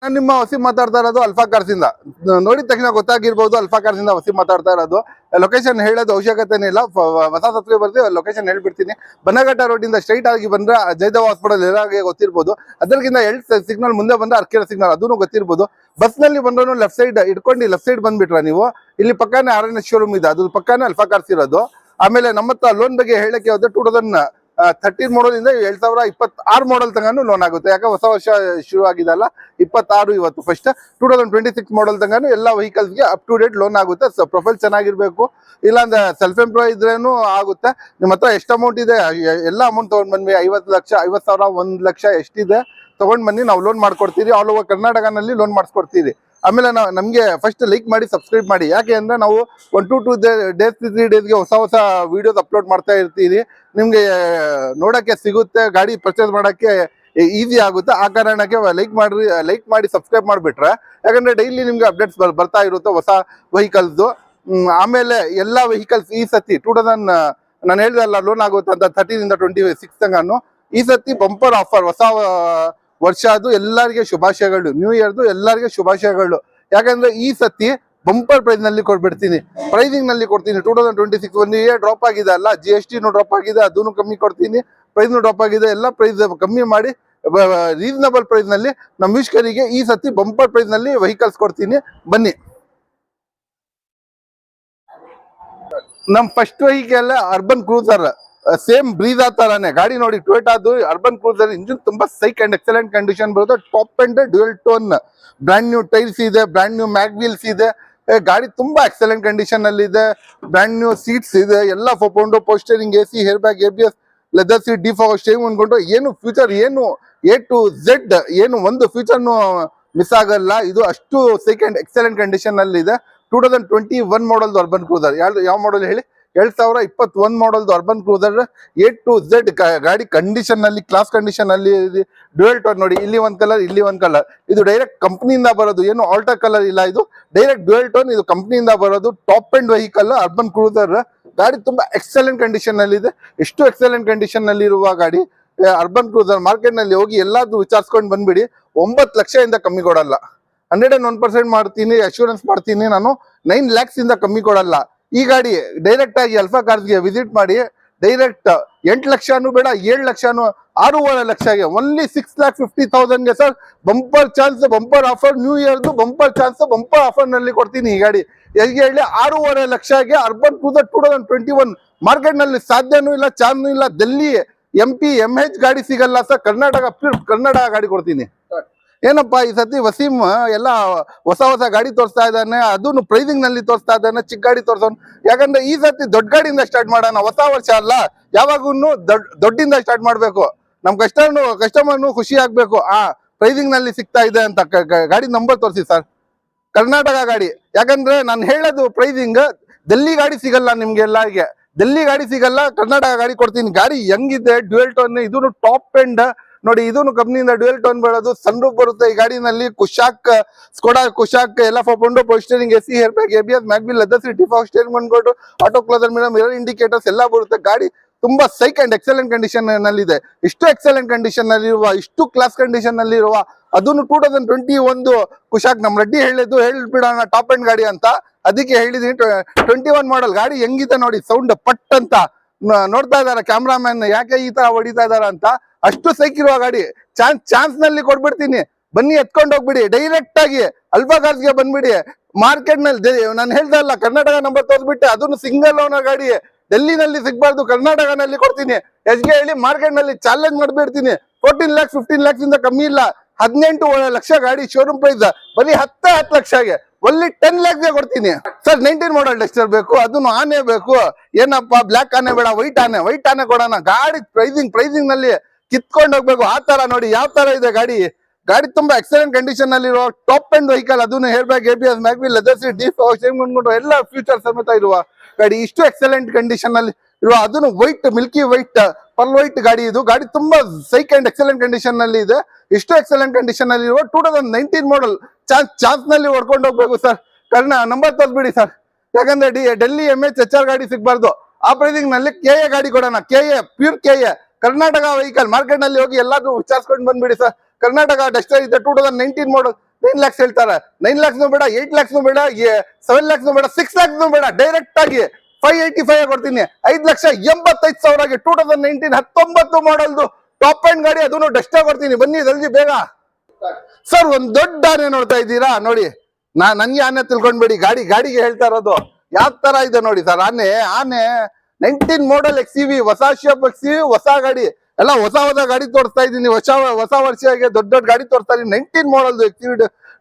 ನಾನು ನಿಮ್ಮ ವಸೀಂ ಮಾತಾಡ್ತಾ ಇರೋದು ಅಲ್ಫಾ ಕಾರ್ಸ್ ಇಂದ. ನೋಡಿದ ತಕ್ಷಣ ಗೊತ್ತಾಗಿರ್ಬೋದು ಅಲ್ಫಾ ಕಾರ್ಸ್ ಇಂದ ವಸೀಂ ಮಾತಾಡ್ತಾ ಇರೋದು. ಲೊಕೇಶನ್ ಹೇಳೋದು ಅವಶ್ಯಕತೆನೇ ಇಲ್ಲ, ಹೊಸ ಸಬ್ಸ್ಕ್ರೈಬರ್ಗೆ ಲೊಕೇಶನ್ ಹೇಳ್ಬಿಡ್ತೀನಿ. ಬನ್ನಘಟ್ಟ ರೋಡ್ ಇಂದ ಸ್ಟ್ರೈಟ್ ಆಗಿ ಬಂದ್ರೆ ಜಯದೇವ ಹಾಸ್ಪಿಟಲ್ ಎಲ್ಲಾಗೆ ಗೊತ್ತಿರ್ಬೋದು. ಅದಕ್ಕಿಂತ ಎಲ್ತ್ ಸಿಗ್ನಲ್ ಮುಂದೆ ಬಂದ್ರೆ ಅರ್ಕೆರೆ ಸಿಗ್ನಲ್ ಅದನ್ನು ಗೊತ್ತಿರ್ಬೋದು. ಬಸ್ ನಲ್ಲಿ ಬಂದ್ರು ಲೆಫ್ಟ್ ಸೈಡ್ ಇಟ್ಕೊಂಡು ಲೆಫ್ಟ್ ಸೈಡ್ ಬಂದ್ಬಿಟ್ರ ನೀವು, ಇಲ್ಲಿ ಪಕ್ಕನೇ RNS ಶೋರೂಮ್ ಇದೆ, ಅದ್ರ ಪಕ್ಕನೇ ಅಲ್ಫಾ ಕಾರ್ಸ್ ಇರೋದು. ಆಮೇಲೆ ನಮ್ಮ ಹತ್ರ ಲೋನ್ ಬಗ್ಗೆ ಹೇಳಕ್ಕೆ ಹೋದ್ರೆ 2013 ಮಾಡಲ್ ಇಂದ 2026 ಮಾಡಲ್ ತನಕ ಲೋನ್ ಆಗುತ್ತೆ. ಯಾಕೆ ಹೊಸ ವರ್ಷ ಶುರು ಆಗಿದೆಲ್ಲ, 26 ಇವತ್ತು ಫಸ್ಟ್ 2026 ಮಾಡಲ್ ತನಕ ಎಲ್ಲ ವೆಹಿಕಲ್ಸ್ಗೆ ಅಪ್ ಟು ಡೇಟ್ ಲೋನ್ ಆಗುತ್ತೆ. ಪ್ರೊಫೈಲ್ ಚೆನ್ನಾಗಿರ್ಬೇಕು, ಇಲ್ಲಾಂದ್ರೆ ಸೆಲ್ಫ್ ಎಂಪ್ಲಾಯ್ ಇದ್ರೇನು ಆಗುತ್ತೆ. ನಿಮ್ಮ ಹತ್ರ ಎಷ್ಟು ಅಮೌಂಟ್ ಇದೆ ಎಲ್ಲ ಅಮೌಂಟ್ ತಗೊಂಡ್ ಬಂದ್ವಿ, 50 ಲಕ್ಷ 50,000 1 ಲಕ್ಷ ಎಷ್ಟಿದೆ ತಗೊಂಡ್ ಬನ್ನಿ, ನಾವು ಲೋನ್ ಮಾಡ್ಕೊಡ್ತೀವಿ. ಆಲ್ ಓವರ್ ಕರ್ನಾಟಕನಲ್ಲಿ ಲೋನ್ ಮಾಡಿಸ್ಕೊಡ್ತೀವಿ. ಆಮೇಲೆ ನಮಗೆ ಫಸ್ಟ್ ಲೈಕ್ ಮಾಡಿ ಸಬ್ಸ್ಕ್ರೈಬ್ ಮಾಡಿ. ಯಾಕೆ ಅಂದ್ರೆ ನಾವು 1 to 2 days 3 ಡೇಸ್ಗೆ ಹೊಸ ವಿಡಿಯೋಸ್ ಅಪ್ಲೋಡ್ ಮಾಡ್ತಾ ಇರ್ತೀವಿ. ನಿಮ್ಗೆ ನೋಡಕ್ಕೆ ಸಿಗುತ್ತೆ, ಗಾಡಿ ಪರ್ಚೇಸ್ ಮಾಡಕ್ಕೆ ಈಸಿ ಆಗುತ್ತೆ. ಆ ಕಾರಣಕ್ಕೆ ಲೈಕ್ ಮಾಡಿ ಸಬ್ಸ್ಕ್ರೈಬ್ ಮಾಡಿಬಿಟ್ರೆ, ಯಾಕಂದ್ರೆ ಡೈಲಿ ನಿಮ್ಗೆ ಅಪ್ಡೇಟ್ಸ್ ಬರ್ತಾ ಇರುತ್ತೆ ಹೊಸ ವೆಹಿಕಲ್ಸ್. ಆಮೇಲೆ ಎಲ್ಲ ವೆಹಿಕಲ್ಸ್ ಈ ಸತಿ 2000 ನಾನು ಹೇಳ್ದಲ್ಲ ಲೋನ್ ಆಗುತ್ತೆ ಅಂತ 13 ಇಂದ 26 ತನಕ ಈ ಸತಿ ಬಂಪರ್ ಆಫರ್. ಹೊಸ ವರ್ಷ ಅದು ಎಲ್ಲರಿಗೆ ಶುಭಾಶಯಗಳು, ನ್ಯೂ ಇಯರ್ದು ಎಲ್ಲರಿಗೆ ಶುಭಾಶಯಗಳು. ಯಾಕಂದ್ರೆ ಈ ಸತಿ ಬಂಪರ್ ಪ್ರೈಸ್ ನಲ್ಲಿ ಕೊಡ್ಬಿಡ್ತೀನಿ, ಪ್ರೈಸಿಂಗ್ ನಲ್ಲಿ ಕೊಡ್ತೀನಿ. 2026 1 ಇಯರ್ ಡ್ರಾಪ್ ಆಗಿದೆ ಅಲ್ಲ, GST ಡ್ರಾಪ್ ಆಗಿದೆ, ಅದನ್ನು ಕಮ್ಮಿ ಕೊಡ್ತೀನಿ, ಪ್ರೈಸ್ ಡ್ರಾಪ್ ಆಗಿದೆ, ಎಲ್ಲ ಪ್ರೈಸ್ ಕಮ್ಮಿ ಮಾಡಿ ರೀಸನಬಲ್ ಪ್ರೈಸ್ ನಲ್ಲಿ ನಮ್ಮ ವೀಕ್ಷಕರಿಗೆ ಈ ಸತಿ ಬಂಪರ್ ಪ್ರೈಸ್ ನಲ್ಲಿ ವೆಹಿಕಲ್ಸ್ ಕೊಡ್ತೀನಿ. ಬನ್ನಿ. ನಮ್ first vehicle urban cruiser, same Brezza ತರಾನೇ ಗಾಡಿ ನೋಡಿ. ಟೊಯೋಟಾದು ಅರ್ಬನ್ ಕ್ರೂಸರ್ ಇಂಜಿನ್ ತುಂಬಾ ಸೈಕ್ ಅಂಡ್ ಎಕ್ಸಲೆಂಟ್ ಕಂಡೀಷನ್ ಬರುತ್ತೆ. Top and dual tone, brand new tyres ಇದೆ, ಬ್ರ್ಯಾಂಡ್ ನ್ಯೂ ಮ್ಯಾಗ್ ವೀಲ್ಸ್ ಇದೆ. ಗಾಡಿ ತುಂಬಾ ಎಕ್ಸಲೆಂಟ್ ಕಂಡೀಷನ್ ಅಲ್ಲಿ ಇದೆ. ಬ್ರ್ಯಾಂಡ್ ನ್ಯೂ ಸೀಟ್ಸ್ ಇದೆ, ಎಲ್ಲ power steering, AC, air bag, ABS, leather seat, defog steering ಅನ್ಕೊಂಡು ಏನು ಫ್ಯೂಚರ್ ಏನು A to Z ಏನು ಒಂದು ಫ್ಯೂಚರ್ ಮಿಸ್ ಆಗಲ್ಲ. ಇದು ಅಷ್ಟು ಸೈಕ್ ಅಂಡ್ ಎಕ್ಸಲೆಂಟ್ ಕಂಡೀಷನ್ ಅಲ್ಲಿ ಇದೆ. 2021 ಮಾಡಲ್ ಅರ್ಬನ್ ಕ್ರೂಸರ್. ಯಾವ ಮಾಡಲ್ ಹೇಳಿ? 2021 model urban cruiser. A to Z ಗಾಡಿ ಕಂಡೀಷನ್ ನಲ್ಲಿ, ಕ್ಲಾಸ್ ಕಂಡೀಷನ್ ಅಲ್ಲಿ. ಡ್ಯುಯಲ್ ಟೋನ್ ನೋಡಿ, ಇಲ್ಲಿ ಒಂದ್ ಕಲರ್, ಇಲ್ಲಿ ಒಂದ್ ಕಲರ್. ಇದು ಡೈರೆಕ್ಟ್ ಕಂಪ್ನಿಯಿಂದ ಬರೋದು, ಏನು ಆಲ್ಟರ್ ಕಲರ್ ಇಲ್ಲ, ಇದು ಡೈರೆಕ್ಟ್ ಡ್ಯುಯಲ್ ಟೋನ್, ಇದು ಕಂಪ್ನಿಯಿಂದ ಬರೋದು. Top end vehicle urban cruiser. ಗಾಡಿ ತುಂಬಾ ಎಕ್ಸಲೆಂಟ್ ಕಂಡೀಷನ್ ನಲ್ಲಿ ಇದೆ. ಎಷ್ಟು ಎಕ್ಸಲೆಂಟ್ ಕಂಡೀಷನ್ ನಲ್ಲಿ ಇರುವ ಗಾಡಿ ಅರ್ಬನ್ ಕ್ರೂಸರ್. ಮಾರ್ಕೆಟ್ ನಲ್ಲಿ ಹೋಗಿ ಎಲ್ಲಾದ್ರೂ ವಿಚಾರಿಸ್ಕೊಂಡು ಬಂದ್ಬಿಡಿ, 9 ಲಕ್ಷದಿಂದ ಕಮ್ಮಿ ಕೊಡಲ್ಲ. 101% ಮಾಡ್ತೀನಿ, ಅಶ್ಯೂರೆನ್ಸ್ ಮಾಡ್ತೀನಿ ನಾನು. 9 lakhs ಇಂದ ಕಮ್ಮಿ ಕೊಡಲ್ಲ. ಈ ಗಾಡಿ ಡೈರೆಕ್ಟ್ ಆಗಿ ಅಲ್ಫಾ ಕಾರ್ಸ್ಗೆ ವಿಸಿಟ್ ಮಾಡಿ, ಡೈರೆಕ್ಟ್ 8 ಲಕ್ಷನೂ ಬೇಡ, 7 ಲಕ್ಷನೂ, 6.5 ಲಕ್ಷಗೆ, ಓನ್ಲಿ 6,50,000ಗೆ sir bumper chance, bumper offer, new ಇಯರ್ದು ಬಂಪರ್ ಚಾನ್ಸ್, ಬಂಪರ್ ಆಫರ್ ನಲ್ಲಿ ಕೊಡ್ತೀನಿ. ಈ ಗಾಡಿ ಎಲ್ಲಿಗೆ ಹೇಳಿ 6.5 ಲಕ್ಷಗೆ ಅರ್ಬನ್ ಕ್ರೂಸರ್ 2021. ಮಾರ್ಕೆಟ್ ನಲ್ಲಿ ಸಾಧ್ಯನೂ ಇಲ್ಲ, ಚಾನ್ಸೂ ಇಲ್ಲ. ಡೆಲ್ಲಿ MP MH ಗಾಡಿ ಸಿಗಲ್ಲ ಸರ್, ಪ್ಯೂರ್ ಕರ್ನಾಟಕ ಗಾಡಿ ಕೊಡ್ತೀನಿ. ಏನಪ್ಪಾ ಈ ಸತಿ ವಸೀಂ ಎಲ್ಲ ಹೊಸ ಗಾಡಿ ತೋರಿಸ್ತಾ ಇದ್ದಾನೆ, ಅದನ್ನು ಪ್ರೈಸಿಂಗ್ ನಲ್ಲಿ ತೋರಿಸ್ತಾ ಇದ್ದಾನೆ, ಚಿಕ್ಕ ಗಾಡಿ ತೋರ್ಸೋನ್. ಯಾಕಂದ್ರೆ ಈ ಸತಿ ದೊಡ್ಡ ಗಾಡಿಯಿಂದ ಸ್ಟಾರ್ಟ್ ಮಾಡೋಣ. ಹೊಸ ವರ್ಷ ಅಲ್ಲ, ಯಾವಾಗೂ ದೊಡ್ಡಿಂದ ಸ್ಟಾರ್ಟ್ ಮಾಡ್ಬೇಕು. ನಮ್ ಕಸ್ಟಮರ್ನು ಖುಷಿ ಆಗ್ಬೇಕು. ಪ್ರೈಸಿಂಗ್ ನಲ್ಲಿ ಸಿಗ್ತಾ ಇದೆ ಅಂತ ಗಾಡಿ ನಂಬರ್ ತೋರಿಸಿ ಸರ್, ಕರ್ನಾಟಕ ಗಾಡಿ. ಯಾಕಂದ್ರೆ ನಾನು ಹೇಳೋದು ಪ್ರೈಸಿಂಗ್, ಡೆಲ್ಲಿ ಗಾಡಿ ಸಿಗಲ್ಲ ನಿಮ್ಗೆ, ಎಲ್ಲರಿಗೆ ಡೆಲ್ಲಿ ಗಾಡಿ ಸಿಗಲ್ಲ, ಕರ್ನಾಟಕ ಗಾಡಿ ಕೊಡ್ತೀನಿ. ಗಾಡಿ ಹೆಂಗಿದೆ, ಡ್ಯುಯಲ್ ಟೋನ್, ಇದನ್ನು ಟಾಪ್ ಎಂಡ್ ನೋಡಿ. ಇದನ್ನು ಕಂಪ್ನಿಯಿಂದ ಡ್ಯುಯಲ್ ಟೋನ್ ಬರೋದು, ಸನ್ರೂಫ್ ಬರುತ್ತೆ ಈ ಗಾಡಿನಲ್ಲಿ. ಕುಶಾಕ್, ಸ್ಕೋಡಾ ಕುಶಾಕ್ ಎಲ್ಲ power steering, AC, air bag, ABS, mag wheel, leather seat, defog steering ಅನ್ಕೊಂಡು, ಆಟೋ ಕ್ಲೋಸರ್ ಮಿರರ್ ಇಂಡಿಕೇಟರ್ಸ್ ಎಲ್ಲ ಬರುತ್ತೆ. ಗಾಡಿ ತುಂಬಾ ಸೈಕ್ ಅಂಡ್ ಎಕ್ಸಲೆಂಟ್ ಕಂಡೀಷನ್ ನಲ್ಲಿ ಇದೆ. ಇಷ್ಟು ಎಕ್ಸಲೆಂಟ್ ಕಂಡೀಷನ್ ನಲ್ಲಿ ಇರುವ, ಇಷ್ಟು ಕ್ಲಾಸ್ ಕಂಡೀಷನ್ ನಲ್ಲಿ ಇರುವ, ಅದನ್ನು 2021 ಕುಶಾಕ್. ನಮ್ ರೆಡ್ಡಿ ಹೇಳ್ಬಿಡೋಣ ಟಾಪ್ ಎಂಡ್ ಗಾಡಿ ಅಂತ, ಅದಕ್ಕೆ ಹೇಳಿದೀನಿ. 21 ಮಾಡಲ್ ಗಾಡಿ ಹೆಂಗಿದೆ ನೋಡಿ, ಸೌಂಡ್ ಪಟ್ ಅಂತ ನೋಡ್ತಾ ಇದಾರ ಕ್ಯಾಮ್ರಾಮನ್, ಯಾಕೆ ಈ ತರ ಹೊಡಿತಾ ಇದಾರ ಅಂತ. ಅಷ್ಟು ಸೈಕ್ ಇರುವ ಗಾಡಿ ಚಾನ್ಸ್ ನಲ್ಲಿ ಕೊಡ್ಬಿಡ್ತೀನಿ. ಬನ್ನಿ, ಎತ್ಕೊಂಡು ಹೋಗ್ಬಿಡಿ, ಡೈರೆಕ್ಟ್ ಆಗಿ ಅಲ್ಫಾ ಕಾರ್ಸ್ಗೆ ಬಂದ್ಬಿಡಿ. ಮಾರ್ಕೆಟ್ ನಲ್ಲಿ ನಾನು ಹೇಳ್ತಾ ಇಲ್ಲ, ಕರ್ನಾಟಕ ನಂಬರ್ ತೋರಿಸ್ಬಿಟ್ಟೆ, ಅದನ್ನು ಸಿಂಗಲ್ ಓನರ್ ಗಾಡಿ. ಡೆಲ್ಲಿನಲ್ಲಿ ಸಿಗ್ಬಾರ್ದು, ಕರ್ನಾಟಕನಲ್ಲಿ ಕೊಡ್ತೀನಿ. ಎಷ್ಗೆ ಹೇಳಿ ಮಾರ್ಕೆಟ್ ನಲ್ಲಿ ಚಾಲೆಂಜ್ ಮಾಡ್ಬಿಡ್ತೀನಿ. 14 lakhs 15 lakhs ಇಂದ ಕಮ್ಮಿ ಇಲ್ಲ. 18 ಲಕ್ಷ ಗಾಡಿ ಶೋರೂಮ್ ಪ್ರೈಸ್, ಬರೀ 10 ಲಕ್ಷಗೆ, ಒನ್ಲಿ 10 lakhs ಕೊಡ್ತೀನಿ ಸರ್. 19 ಮಾಡಲ್ ಡಸ್ಟರ್ ಬೇಕು, ಅದನ್ನು ಆನೆ ಬೇಕು. ಏನಪ್ಪಾ ಬ್ಲಾಕ್ ಆನೆ ಬೇಡ, ವೈಟ್ ಆನೆ ಕೊಡೋಣ. ಗಾಡಿ ಪ್ರೈಸಿಂಗ್ ನಲ್ಲಿ ಕಿತ್ಕೊಂಡು ಹೋಗ್ಬೇಕು. ಆ ತರ ನೋಡಿ ಯಾವ ತರ ಇದೆ ಗಾಡಿ. ತುಂಬಾ ಎಕ್ಸಲೆಂಟ್ ಕಂಡೀಷನ್ ನಲ್ಲಿ ಇರುವ ಟಾಪ್ ಅಂಡ್ ವೆಹಿಕಲ್. ಅದನ್ನು air bag, ABS, mag wheel, leather seat, defog steering ಎಲ್ಲ ಫ್ಯೂಚರ್ ಸಮೇತ ಇರುವ ಗಾಡಿ. ಇಷ್ಟು ಎಕ್ಸಲೆಂಟ್ ಕಂಡೀಷನ್ ನಲ್ಲಿ ಇರುವ, ಅದನ್ನು white, milky white, pearl white ಗಾಡಿ. ಇದು ಗಾಡಿ ತುಂಬಾ ಸೈಕ್ ಅಂಡ್ ಎಕ್ಸಲೆಂಟ್ ಕಂಡೀಷನ್ ನಲ್ಲಿ ಇದೆ. ಇಷ್ಟು ಎಕ್ಸಲೆಂಟ್ ಕಂಡೀಷನ್ ನಲ್ಲಿ ಇರುವ 2019 ಮಾಡಲ್ ಚಾನ್ಸ್ ನಲ್ಲಿ ಹೊಡ್ಕೊಂಡು ಹೋಗ್ಬೇಕು ಸರ್. Number ತೋರಿಸ್ಬಿಡಿ sir. ಯಾಕಂದ್ರೆ ಡೆಲ್ಲಿ MH HR ಗಾಡಿ ಸಿಗ್ಬಾರ್ದು. ಆ ಪ್ರೈಸಿಂಗ್ ನಲ್ಲಿ KA ಗಾಡಿ ಕೊಡೋಣ. Pure KA Karnataka vehicle. Market ನಲ್ಲಿ ಹೋಗಿ ಎಲ್ಲಾದ್ರೂ ವಿಚಾರಿಸ್ಕೊಂಡು ಬಂದ್ಬಿಡಿ ಸರ್. ಕರ್ನಾಟಕ ಡಸ್ಟರ್ ಇದೆ, 2019 ಮಾಡಲ್. 9 lakhs ಹೇಳ್ತಾರೆ. 9 lakhs ಬೇಡ, 8 lakhs ಬೇಡ, 7 lakhs ಬೇಡ, 6 lakhs ಬೇಡ, ಡೈರೆಕ್ಟ್ ಆಗಿ 585 ಕೊಡ್ತೀನಿ. 5,85,000ಗೆ 2019 19 ಮಾಡಲ್ದು ಟಾಪ್ ಎಂಡ್ ಗಾಡಿ, ಅದನ್ನು ಡಸ್ಟ್ ಕೊಡ್ತೀನಿ. ಬನ್ನಿ ಜಲ್ದಿ ಬೇಗ. ಸರ್ ಒಂದ್ ದೊಡ್ಡ ಆನೆ ನೋಡ್ತಾ ಇದ್ದೀರಾ ನೋಡಿ. ನನ್ಗೆ ಆನೆ ತಿಳ್ಕೊಂಡ್ಬೇಡಿ, ಗಾಡಿಗೆ ಹೇಳ್ತಾ ಇರೋದು. ಯಾವ ತರ ಇದೆ ನೋಡಿ ಸರ್ ಆನೆ. 19 ಮಾಡಲ್ XUV, ಹೊಸ ಶೇಪ್ XUV, ಹೊಸ ಗಾಡಿ ಎಲ್ಲ ಹೊಸ ಗಾಡಿ ತೋರಿಸ್ತಾ ಇದ್ದೀನಿ. ಹೊಸ ವರ್ಷಕ್ಕೆ ದೊಡ್ಡ ಗಾಡಿ ತೋರಿಸ್ತಾ ಇದೀನಿ. 19 ಮಾಡಲ್ XUV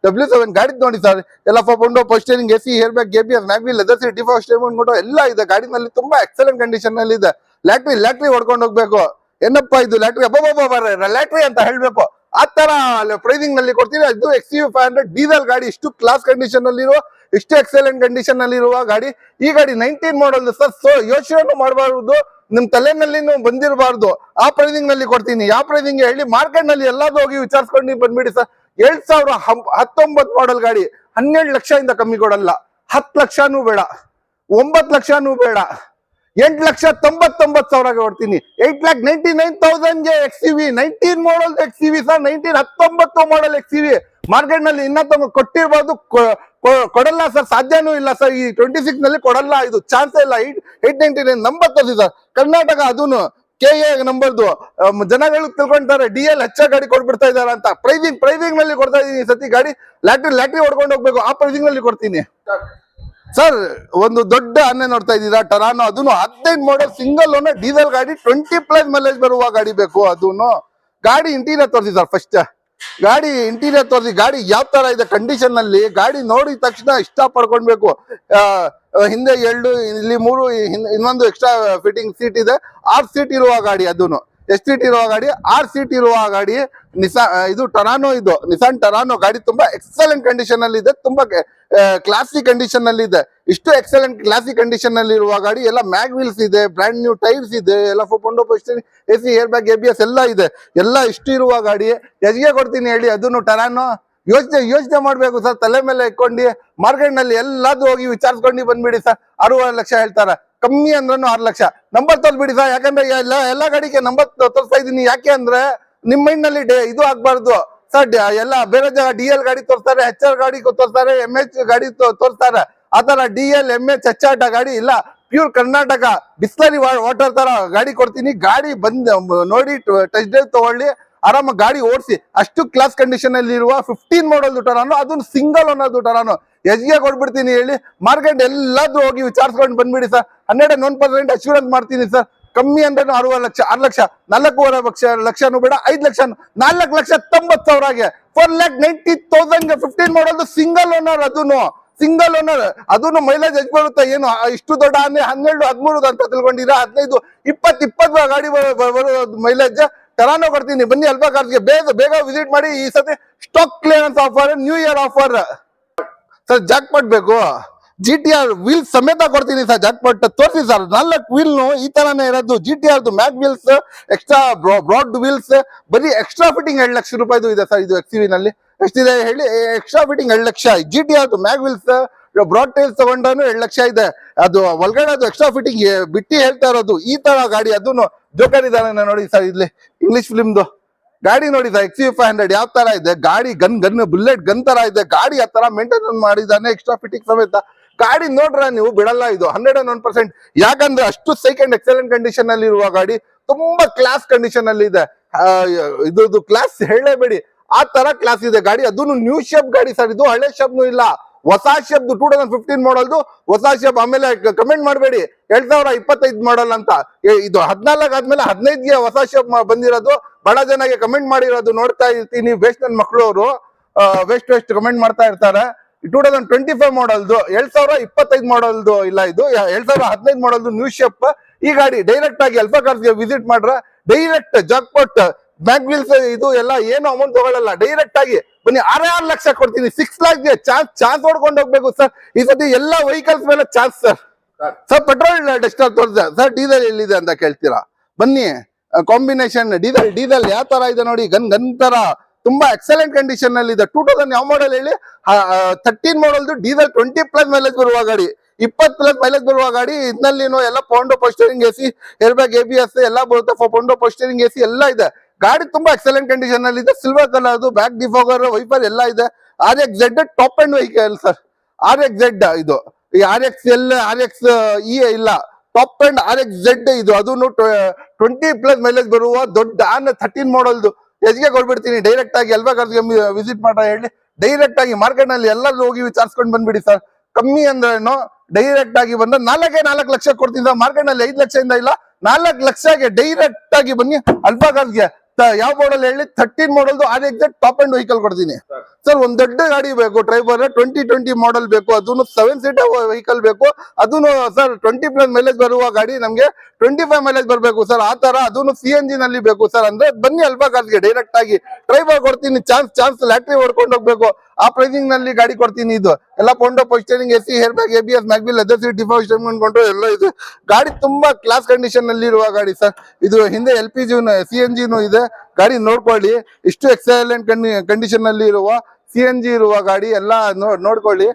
W7 ಗಾಡಿ ನೋಡಿ ಸರ್. ಎಲ್ಲ ಫೋಂಡೋ power steering, AC, air bag, ABS, mag wheel, leather seat, ಡಿಫಾಸ್ಟ್ ಸ್ಟೇಟ್ಮೆಂಟ್ ಎಲ್ಲ ಇದೆ ಗಾಡಿನಲ್ಲಿ. ತುಂಬಾ ಎಕ್ಸಲೆಂಟ್ ಕಂಡೀಷನ್ ನಲ್ಲಿ ಇದೆ. ಲ್ಯಾಟ್ರಿ ಹೊಡ್ಕೊಂಡು ಹೋಗ್ಬೇಕು. ಏನಪ್ಪಾ ಇದು ಲ್ಯಾಟ್ರಿ, ಲ್ಯಾಟ್ರಿ ಅಂತ ಹೇಳ್ಬೇಕು. ಆ ತರ ಪ್ರೈಸಿಂಗ್ ನಲ್ಲಿ ಕೊಡ್ತೀನಿ. ಇದು XUV 500 ಡೀಸೆಲ್ ಗಾಡಿ. ಇಷ್ಟು ಕ್ಲಾಸ್ ಕಂಡೀಷನ್ ಅಲ್ಲಿ ಇರುವ, ಇಷ್ಟು ಎಕ್ಸಲೆಂಟ್ ಕಂಡೀಷನ್ ನಲ್ಲಿ ಇರುವ ಗಾಡಿ. ಈ ಗಾಡಿ 19 ಮಾಡಲ್ ಸರ್. ಸೊ ಯೋಚನೆ ಮಾಡಬಾರ್ದು, ನಿಮ್ ತಲೆನಲ್ಲಿ ಬಂದಿರಬಾರ್ದು. ಆ ಪ್ರೈಸಿಂಗ್ ನಲ್ಲಿ ಕೊಡ್ತೀನಿ. ಯಾವ ಪ್ರೈಸಿಂಗ್ ಹೇಳಿ, ಮಾರ್ಕೆಟ್ ನಲ್ಲಿ ಎಲ್ಲಾದ್ರೂ ಹೋಗಿ ವಿಚಾರಿಸ್ಕೊಂಡು ಬಂದ್ಬಿಡಿ ಸರ್. 2019 ಮಾಡಲ್ ಗಾಡಿ 12 ಲಕ್ಷದಿಂದ ಕಮ್ಮಿ ಕೊಡಲ್ಲ. 10 ಲಕ್ಷನೂ ಬೇಡ, 9 ಲಕ್ಷನೂ ಬೇಡ, 8,99,000 ಕೊಡ್ತೀನಿ. 8,99,000ಗೆ XUV 19 ಮಾಡಲ್ XUV ಸರ್. 19 ಮಾಡಲ್ XUV ಮಾರ್ಕೆಟ್ ನಲ್ಲಿ ಇನ್ನ ಕೊಟ್ಟಿರ್ಬಾರ್ದು, ಕೊಡಲ್ಲ ಸರ್. ಸಾಧ್ಯನೂ ಇಲ್ಲ ಸರ್. ಈ 26 ನಲ್ಲಿ ಕೊಡಲ್ಲ, ಇದು ಚಾನ್ಸೇ ಇಲ್ಲ. 899 ನಂಬರ್ ತೋರಿಸಿ ಸರ್. ಕರ್ನಾಟಕ, ಅದೂನು KA ನಂಬರ್ದು. ಜನಗಳು ತಿಳ್ಕೊಂತಾರೆ DL ಹೆಚ್ಚ ಗಾಡಿ ಕೊಡ್ಬಿಡ್ತಾ ಇದಾರೆ ಅಂತ. ಪ್ರೈಸಿಂಗ್ ನಲ್ಲಿ ಕೊಡ್ತಾ ಇದೀನಿ ಸತಿ. ಗಾಡಿ ಲ್ಯಾಟ್ರಿ ಹೊಡ್ಕೊಂಡು ಹೋಗ್ಬೇಕು. ಆ ಪ್ರೈಸಿಂಗ್ ನಲ್ಲಿ ಕೊಡ್ತೀನಿ ಸರ್. ಒಂದು ದೊಡ್ಡ ಆನೆ ನೋಡ್ತಾ ಇದ್ದೀರಾ, ಟರಾನೋ. ಅದನ್ನು 15 ಮಾಡಲ್ ಸಿಂಗಲ್ ಓನರ್ ಡೀಸೆಲ್ ಗಾಡಿ. 20+ ಮೈಲೇಜ್ ಬರುವ ಗಾಡಿ ಬೇಕು. ಅದನ್ನು ಗಾಡಿ ಇಂಟೀರಿಯರ್ ತೋರಿಸಿ ಸರ್. ಫಸ್ಟ್ ಗಾಡಿ ಇಂಟೀರಿಯರ್ ತೋರಿಸಿ. ಗಾಡಿ ಯಾವ ತರ ಇದೆ ಕಂಡೀಷನ್ ನಲ್ಲಿ. ಗಾಡಿ ನೋಡಿದ ತಕ್ಷಣ ಇಷ್ಟ ಪಡ್ಕೊಳ್ಬೇಕು. ಹಿಂದೆ 2, ಇಲ್ಲಿ 3, ಇನ್ನೊಂದು ಎಕ್ಸ್ಟ್ರಾ ಫಿಟ್ಟಿಂಗ್ ಸೀಟ್ ಇದೆ. 6 ಸೀಟ್ ಇರುವ ಗಾಡಿ. ಅದನ್ನು ಎಷ್ಟು ಸೀಟ್ ಇರುವ ಗಾಡಿ? 6 ಸೀಟ್ ಇರುವ ಗಾಡಿ. ಇದು ಟರಾನೋ, ಇದು ನಿಸಾನ್ ಟರಾನೋ ಗಾಡಿ. ತುಂಬಾ ಎಕ್ಸಲೆಂಟ್ ಕಂಡೀಷನ್ ಅಲ್ಲಿ ಇದೆ. ತುಂಬಾ ಕ್ಲಾಸಿಕ್ ಕಂಡೀಷನ್ ಅಲ್ಲಿ ಇದೆ. ಇಷ್ಟು ಎಕ್ಸಲೆಂಟ್ ಕ್ಲಾಸಿಕ್ ಕಂಡೀಷನ್ ಅಲ್ಲಿ ಇರುವ ಗಾಡಿ. ಎಲ್ಲ ಮ್ಯಾಗ್ ವೀಲ್ಸ್ ಇದೆ, ಬ್ರ್ಯಾಂಡ್ ನ್ಯೂ ಟೈರ್ಸ್ ಇದೆ, ಎಲ್ಲ ಫೋಂಡೋ power steering, AC, air bag, ABS ಎಲ್ಲ ಇದೆ. ಎಲ್ಲ ಇಷ್ಟು ಇರುವ ಗಾಡಿ ಎಷ್ಟಿಗೆ ಕೊಡ್ತೀನಿ ಹೇಳಿ? ಅದನ್ನು ಟರಾನೋ. ಯೋಚನೆ ಮಾಡ್ಬೇಕು ಸರ್. ತಲೆ ಮೇಲೆ ಇಟ್ಕೊಂಡು ಮಾರ್ಕೆಟ್ ನಲ್ಲಿ ಎಲ್ಲಾದ್ರೂ ಹೋಗಿ ವಿಚಾರಿಸ್ಕೊಂಡು ಬಂದ್ಬಿಡಿ ಸರ್. 60 ಲಕ್ಷ ಹೇಳ್ತಾರೆ. ಕಮ್ಮಿ ಅಂದ್ರೂ 6 ಲಕ್ಷ. Number ತೋರಿಸ್ಬಿಡಿ sir. ಯಾಕಂದ್ರೆ ಎಲ್ಲ ಗಾಡಿಗೆ ನಂಬರ್ ತೋರಿಸ್ತಾ ಇದೀನಿ. ಯಾಕೆ ಅಂದ್ರೆ ನಿಮ್ ಮೈಂಡ್ ನಲ್ಲಿ ಇದು ಆಗ್ಬಾರ್ದು ಸರ್. ಎಲ್ಲ ಬೇರೆ ಜಾಗ DL ಗಾಡಿ ತೋರಿಸ್ತಾರೆ, HR ಗಾಡಿ ತೋರಿಸ್ತಾರೆ, MH ಗಾಡಿ ತೋರಿಸ್ತಾರೆ. ಆತರ DL, MH, HR ಗಾಡಿ ಇಲ್ಲ. ಪ್ಯೂರ್ ಕರ್ನಾಟಕ ಬಿಸ್ಲರಿ ವಾಟರ್ ತರ ಗಾಡಿ ಕೊಡ್ತೀನಿ. ಗಾಡಿ ನೋಡಿ ಟೆಸ್ಟ್ ಡ್ರೈವ್ ತಗೊಳ್ಳಿ, ಆರಾಮಾಗಿ ಗಾಡಿ ಓಡಿಸಿ. ಅಷ್ಟು ಕ್ಲಾಸ್ ಕಂಡೀಷನ್ ಅಲ್ಲಿ ಇರುವ 15 ಮಾಡಲ್ ಟರಾನೋ. ಅದನ್ನು ಸಿಂಗಲ್ ಓನರ್ ಟರಾನೋ. ಎಷ್ಟಿಗೆ ಕೊಡ್ಬಿಡ್ತೀನಿ ಹೇಳಿ? ಮಾರ್ಕೆಟ್ ಎಲ್ಲಾದ್ರೂ ಹೋಗಿ ವಿಚಾರಿಸ್ಕೊಂಡು ಬಂದ್ಬಿಡಿ ಸರ್. 101% ಅಶ್ಯೂರೆನ್ಸ್ ಮಾಡ್ತೀನಿ ಸರ್. ಕಮ್ಮಿ ಅಂದ್ರೆ 60 ಲಕ್ಷ, 6 ಲಕ್ಷ, 4.5 ಲಕ್ಷನೂ ಬೇಡ, 5 ಲಕ್ಷ, 4,90,000ಗೆ 4,90,000ಗೆ 15 model single owner. Single owner. ಅದನ್ನು ಮೈಲೇಜ್ ಎಷ್ಟು ಬರುತ್ತೆ? ಏನು ಇಷ್ಟು ದೊಡ್ಡ ಆನೆ 12, 13 ಅಂತ ತಿಳ್ಕೊಂಡಿರಾ? 15, 20 ಗಾಡಿ ಬರೋದು ಮೈಲೇಜ್. ಟರಾನೋ ಕೊಡ್ತೀನಿ. ಬನ್ನಿ ಅಲ್ಫಾ ಕಾರ್ಸ್ಗೆ ಬೇಗ ವಿಸಿಟ್ ಮಾಡಿ. ಈ ಸತಿ stock clearance offer, new year offer sir. Jackpot ಬೇಕು? GTR ವೀಲ್ ಸಮೇತ ಕೊಡ್ತೀನಿ ಸರ್. ಜಾಕ್ಪಾಟ್ ತೋರಿಸಿ ಸರ್. 4 ವೀಲ್ ಈ ತರಾನೇ ಇರೋದು. GTR mag wheels, extra broad wheels, ಬರೀ ಎಕ್ಸ್ಟ್ರಾ ಫಿಟ್ಟಿಂಗ್ 2 ಲಕ್ಷ ರೂಪಾಯಿದು ಇದೆ ಸರ್. ಇದು XUV ನಲ್ಲಿ ಎಷ್ಟಿದೆ ಹೇಳಿ? Extra fitting 2 lakh. GTR mag wheels, broad tyres ತಗೊಂಡ್ರು 2 ಲಕ್ಷ ಇದೆ. ಅದು ಒಳಗಡೆ ಅದು ಎಕ್ಸ್ಟ್ರಾ ಫಿಟ್ಟಿಂಗ್ ಬಿಟ್ಟಿ ಹೇಳ್ತಾ ಇರೋದು. ಈ ತರ ಗಾಡಿ. ಅದನ್ನು ಜೋಕರ್ ಇದಾನೆ ನೋಡಿ ಸರ್. ಇಲ್ಲಿ ಇಂಗ್ಲಿಷ್ ಫಿಲ್ಮ್ದು ಗಾಡಿ ನೋಡಿ ಸರ್. XUV 500 ಯಾವ ತರ ಇದೆ ಗಾಡಿ. ಗನ್ ಬುಲೆಟ್ ಗನ್ ತರ ಇದೆ ಗಾಡಿ. ಆ ತರ ಮೇಂಟೈನ್ ಮಾಡಿದಾನೆ, ಎಕ್ಸ್ಟ್ರಾ ಫಿಟ್ಟಿಂಗ್ ಸಮೇತ. ಗಾಡಿ ನೋಡ್ರ ನೀವು ಬಿಡಲ್ಲ. ಇದು 101%. ಯಾಕಂದ್ರೆ ಅಷ್ಟು ಸೈಕೆಂಡ್ ಎಕ್ಸಲೆಂಟ್ ಕಂಡೀಷನ್ ಅಲ್ಲಿ ಇರುವ ಗಾಡಿ. ತುಂಬಾ ಕ್ಲಾಸ್ ಕಂಡೀಷನ್ ಅಲ್ಲಿ ಇದೆ. ಇದು ಕ್ಲಾಸ್ ಹೇಳಲೇಬೇಡಿ. ಆ ತರ ಕ್ಲಾಸ್ ಇದೆ ಗಾಡಿ. ಅದನ್ನು ನ್ಯೂ ಶೇಪ್ ಗಾಡಿ ಸರ್. ಇದು ಹಳೆ ಶೇಪ್ನು ಇಲ್ಲ, ಹೊಸ ಶೇಪ್. 2015 ಮಾಡಲ್ದು ಹೊಸ ಶೇಪ್. ಆಮೇಲೆ ಕಮೆಂಟ್ ಮಾಡಬೇಡಿ 2025 ಮಾಡಲ್ ಅಂತ. ಇದು 14 ಆದ್ಮೇಲೆ 15ಗೆ ಹೊಸ ಶೇಪ್ ಬಂದಿರೋದು. ಬಹಳ ಜನಗೆ ಕಮೆಂಟ್ ಮಾಡಿರೋದು ನೋಡ್ತಾ ಇರ್ತೀನಿ. ವೇಸ್ಟ್ ನನ್ನ ಮಕ್ಕಳು ಅವರು ವೇಸ್ಟ್ ಕಮೆಂಟ್ ಮಾಡ್ತಾ ಇರ್ತಾರೆ. 2025 ಮಾಡಲ್ದು, 2025 ಮಾಡಲ್ದು ಇಲ್ಲ. ಇದು 2015 ಮಾಡಲ್ದು ನ್ಯೂ ಶೇಪ್. ಈ ಗಾಡಿ ಡೈರೆಕ್ಟ್ ಆಗಿ ಅಲ್ಫಾ ಕಾರ್ಸ್ಗೆ ವಿಸಿಟ್ ಮಾಡ್ರ. ಡೈರೆಕ್ಟ್ ಜಾಕ್ಪಾಟ್ ಮ್ಯಾಗ್ ವೀಲ್ಸ್ ಇದು ಎಲ್ಲ ಏನು ಅಮೌಂಟ್ ತಗೊಳ್ಳಲ್ಲ. ಡೈರೆಕ್ಟ್ ಆಗಿ ಬನ್ನಿ. 6 ಲಕ್ಷ ಕೊಡ್ತೀನಿ. 6 ಲಾಕ್ಗೆ ಚಾನ್ಸ್ ಹೊಡ್ಕೊಂಡು ಹೋಗ್ಬೇಕು ಸರ್. ಈ ಸತಿ ಎಲ್ಲ ವೆಹಿಕಲ್ಸ್ ಮೇಲೆ ಚಾನ್ಸ್ ಸರ್. ಪೆಟ್ರೋಲ್ ಡಸ್ಟರ್ ತೋರಿಸ ಸರ್. ಡೀಸೆಲ್ ಎಲ್ಲಿದೆ ಅಂತ ಕೇಳ್ತೀರಾ? ಬನ್ನಿ. ಕಾಂಬಿನೇಷನ್ ಡೀಸೆಲ್ ಯಾವ ತರ ಇದೆ ನೋಡಿ. ಗನ್ ತರ ತುಂಬಾ ಎಕ್ಸಲೆಂಟ್ ಕಂಡೀಷನ್ ಅಲ್ಲಿ ಇದೆ. 2000 ಯಾವ ಮಾಡಲ್ ಹೇಳಿ? 13 ಮಾಡಲ್ದು ಡೀಸೆಲ್ 20+ ಮೈಲೇಜ್ ಬರುವ ಗಾಡಿ. 20+ ಮೈಲೇಜ್ ಬರುವ ಗಾಡಿ. ಇದರಲ್ಲಿ ಎಲ್ಲ ಫೋಂಡೋ power steering, AC, air bag, ABS ಎಲ್ಲ ಬರುತ್ತೆ. ಫೋಂಡೋ ಪೋಸ್ಟರಿಂಗ್, AC ಎಲ್ಲ ಇದೆ. ಗಾಡಿ ತುಂಬಾ ಎಕ್ಸಲೆಂಟ್ ಕಂಡೀಷನ್ ಅಲ್ಲಿ ಇದೆ. Silver colour, back defogger, wiper ಎಲ್ಲ ಇದೆ. RX-Z top end vehicle sir. RX-Z ಇದು ಈ RX-L RX-E ಇಲ್ಲ, ಟಾಪ್ ಅಂಡ್ RX-Z ಇದು. ಅದನ್ನು 20+ ಮೈಲೇಜ್ ಬರುವ ದೊಡ್ಡ 13 ಮಾಡಲ್ದು ಎಜ್ಗೆ ಕೊಡ್ಬಿಡ್ತೀನಿ ಡೈರೆಕ್ಟ್ ಆಗಿ. ಅಲ್ವಾ ಕಾರ್ಸ್ಗೆ ವಿಸಿಟ್ ಮಾಡ ಹೇಳಿ, ಡೈರೆಕ್ಟ್ ಆಗಿ ಮಾರ್ಕೆಟ್ ನಲ್ಲಿ ಎಲ್ಲರೂ ಹೋಗಿ ವಿಚಾರಿಸ್ಕೊಂಡು ಬಂದ್ಬಿಡಿ ಸರ್. ಕಮ್ಮಿ ಅಂದ್ರೇನು, ಡೈರೆಕ್ಟ್ ಆಗಿ ಬಂದ 4 ಲಕ್ಷ ಕೊಡ್ತೀನಿ ಸರ್. ಮಾರ್ಕೆಟ್ ನಲ್ಲಿ 5 ಲಕ್ಷದಿಂದ ಇಲ್ಲ, 4 ಲಕ್ಷಗೆ ಡೈರೆಕ್ಟ್ ಆಗಿ ಬನ್ನಿ ಅಲ್ವಾ ಕಾರ್ಸ್ಗೆ. ಯಾವ ಮಾಡಲ್ ಹೇಳಿ, 13 ಮಾಡಲ್ದು RX-Z ಟಾಪ್ ಅಂಡ್ ವೆಹಿಕಲ್ ಕೊಡ್ತೀನಿ ಸರ್. ಒಂದ್ ದೊಡ್ಡ ಗಾಡಿ ಬೇಕು ಡ್ರೈವರ್, 2020 ಮಾಡಲ್ ಬೇಕು, ಅದನ್ನು 7 ಸೀಟರ್ ವೆಹಿಕಲ್ ಬೇಕು, ಅದನ್ನು ಸರ್ 20+ ಮೈಲೇಜ್ ಬರುವ ಗಾಡಿ, ನಮ್ಗೆ 25 ಮೈಲೇಜ್ ಬರ್ಬೇಕು ಸರ್. ಆ ತರ ಅದನ್ನು CNG ನಲ್ಲಿ ಬೇಕು ಸರ್. ಅಂದ್ರೆ ಬನ್ನಿ ಅಲ್ವಾ ಕಾರ್ಸ್ಗೆ, ಡೈರೆಕ್ಟ್ ಆಗಿ ಡ್ರೈವರ್ ಕೊಡ್ತೀನಿ. ಚಾನ್ಸ್ ಲ್ಯಾಟ್ರಿ ಹೊಡ್ಕೊಂಡು ಹೋಗ್ಬೇಕು, ಆ ಪ್ರೈಸಿಂಗ್ ನಲ್ಲಿ ಗಾಡಿ ಕೊಡ್ತೀನಿ. ಇದು ಎಲ್ಲ ಪೌಂಡೋ power steering, AC, air bag, ABS, mag wheel, leather seat, default statement control ಎಲ್ಲ ಇದೆ. ಗಾಡಿ ತುಂಬಾ ಕ್ಲಾಸ್ ಕಂಡೀಷನ್ ನಲ್ಲಿ ಇರುವ ಗಾಡಿ ಸರ್. ಇದು ಹಿಂದೆ LPG CNG ಇದೆ. ಗಾಡಿ ನೋಡ್ಕೊಳ್ಳಿ, ಇಷ್ಟು ಎಕ್ಸಲೆಂಟ್ ಕಂಡೀಷನ್ ನಲ್ಲಿ ಇರುವ CNG ಇರುವ ಗಾಡಿ ಎಲ್ಲ ನೋಡ್ಕೊಳ್ಳಿ.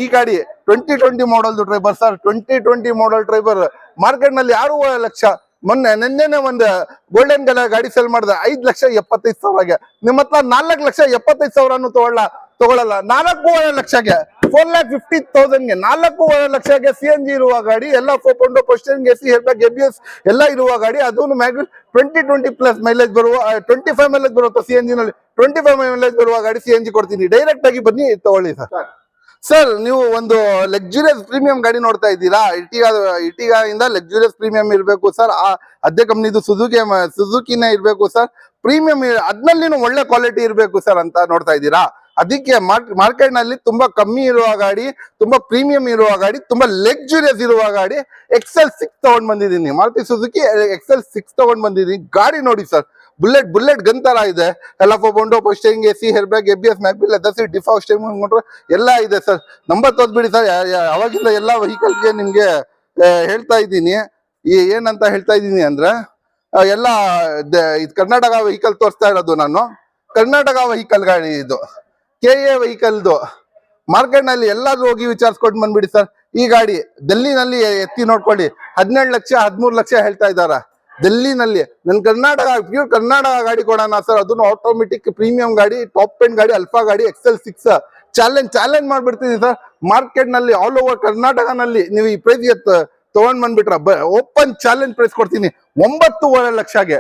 ಈ ಗಾಡಿ 2020 ಮಾಡಲ್ ಡ್ರೈವರ್ ಸರ್. 2020 ಮಾಡಲ್ ಡ್ರೈವರ್ ಮಾರ್ಕೆಟ್ ನಲ್ಲಿ 6.5 ಲಕ್ಷ. ನಿನ್ನೆನೆ ಒಂದು ಗೋಲ್ಡನ್ ಕಲರ್ ಗಾಡಿ ಸೇಲ್ ಮಾಡಿದೆ 5,75,000ಗೆ. ನಿಮ್ಮ ಹತ್ರ 4,75,000 ತಗೊಳ್ಳಲ್ಲ. 4.5 ಲಕ್ಷಕ್ಕೆ 4,50,000ಗೆ 4.5 ಲಕ್ಷಕ್ಕೆ CNG ಇರುವ ಗಾಡಿ, ಎಲ್ಲ ಪೌಂಡೋ power steering, AC, air bag, ABS ಎಲ್ಲ ಇರುವ ಗಾಡಿ. ಅದನ್ನು ಮ್ಯಾಗ್ವಿಲ್ 20+ ಮೈಲೇಜ್ ಬರುವ 25 ಮೈಲೇಜ್ ಬರುತ್ತೆ CNG ನಲ್ಲಿ. 25 ಮೈಲೇಜ್ ಬರುವ ಗಾಡಿ CNG ಕೊಡ್ತೀನಿ. ಡೈರೆಕ್ಟ್ ಆಗಿ ಬನ್ನಿ ತಗೊಳ್ಳಿ ಸರ್. ಸರ್ ನೀವು ಒಂದು ಲಕ್ಸುರಿಯಸ್ ಪ್ರೀಮಿಯಂ ಗಾಡಿ ನೋಡ್ತಾ ಇದ್ದೀರಾ. ಇಟಿಗಾ ಇಂದ ಲಕ್ಸುರಿಯಸ್ ಪ್ರೀಮಿಯಂ ಇರಬೇಕು ಸರ್. ಅದೇ ಕಂಪ್ನಿದು ಸುಜುಕಿನೇ ಇರಬೇಕು ಸರ್. ಪ್ರೀಮಿಯಂ ಅದ್ನಲ್ಲಿನೂ ಒಳ್ಳೆ ಕ್ವಾಲಿಟಿ ಇರಬೇಕು ಸರ್ ಅಂತ ನೋಡ್ತಾ ಇದ್ದೀರಾ. ಅದಕ್ಕೆ ಮಾರ್ಕೆಟ್ ನಲ್ಲಿ ತುಂಬಾ ಕಮ್ಮಿ ಇರುವ ಗಾಡಿ, ತುಂಬಾ ಪ್ರೀಮಿಯಂ ಇರುವ ಗಾಡಿ, ತುಂಬಾ ಲಕ್ಸುರಿಯಸ್ ಇರುವ ಗಾಡಿ XL6 ತಗೊಂಡ್ ಬಂದಿದ್ದೀನಿ. ಮಾರುತಿ ಸುಜುಕಿ XL6 ತಗೊಂಡ್ ಬಂದಿದ್ದೀನಿ. ಗಾಡಿ ನೋಡಿ ಸರ್, ಬುಲೆಟ್ ಗನ್ ತರ ಇದೆ. ಎಲ್ಲ ಪೌಂಡೋ power steering, AC, air bag, ABS, mag wheel, leather seat, default statement ಎಲ್ಲ ಇದೆ ಸರ್. Number ತೋರಿಸ್ಬಿಡಿ sir. ಅವಾಗಿಂದ ಎಲ್ಲ ವೆಹಿಕಲ್ಗೆ ನಿಮ್ಗೆ ಹೇಳ್ತಾ ಇದ್ದೀನಿ. ಏನಂತ ಹೇಳ್ತಾ ಇದ್ದೀನಿ ಅಂದ್ರೆ, ಎಲ್ಲ ಕರ್ನಾಟಕ ವೆಹಿಕಲ್ ತೋರಿಸ್ತಾ ಇರೋದು ನಾನು. ಕರ್ನಾಟಕ ವೆಹಿಕಲ್ ಗಾಡಿ ಇದು, KA ವೆಹಿಕಲ್ದು. ಮಾರ್ಕೆಟ್ ನಲ್ಲಿ ಎಲ್ಲಾದ್ರೂ ಹೋಗಿ ವಿಚಾರಿಸ್ಕೊಂಡು ಬಂದ್ಬಿಡಿ ಸರ್. ಈ ಗಾಡಿ ಡೆಲ್ಲಿನಲ್ಲಿ ಎತ್ತಿ ನೋಡ್ಕೊಳ್ಳಿ, 17 ಲಕ್ಷ 13 ಲಕ್ಷ ಹೇಳ್ತಾ ಇದಾರ ಡೆಲ್ಲಿನಲ್ಲಿ. ನನ್ ಪ್ಯೂರ್ ಕರ್ನಾಟಕ ಗಾಡಿ ಕೊಡೋಣ ಸರ್. ಅದನ್ನು ಆಟೋಮೆಟಿಕ್ ಪ್ರೀಮಿಯಂ ಗಾಡಿ, ಟಾಪ್ ಎಂಡ್ ಗಾಡಿ, ಅಲ್ಫಾ ಗಾಡಿ, XL6 ಚಾಲೆಂಜ್ ಮಾಡ್ಬಿಡ್ತೀನಿ ಸರ್. ಮಾರ್ಕೆಟ್ ನಲ್ಲಿ ಆಲ್ ಓವರ್ ಕರ್ನಾಟಕ ನಲ್ಲಿ ನೀವು ಈ ಪ್ರೈಸ್ ತಗೊಂಡ್ ಬಂದ್ಬಿಟ್ರ ಓಪನ್ ಚಾಲೆಂಜ್ ಪ್ರೈಸ್ ಕೊಡ್ತೀನಿ 9.5 ಲಕ್ಷಗೆ,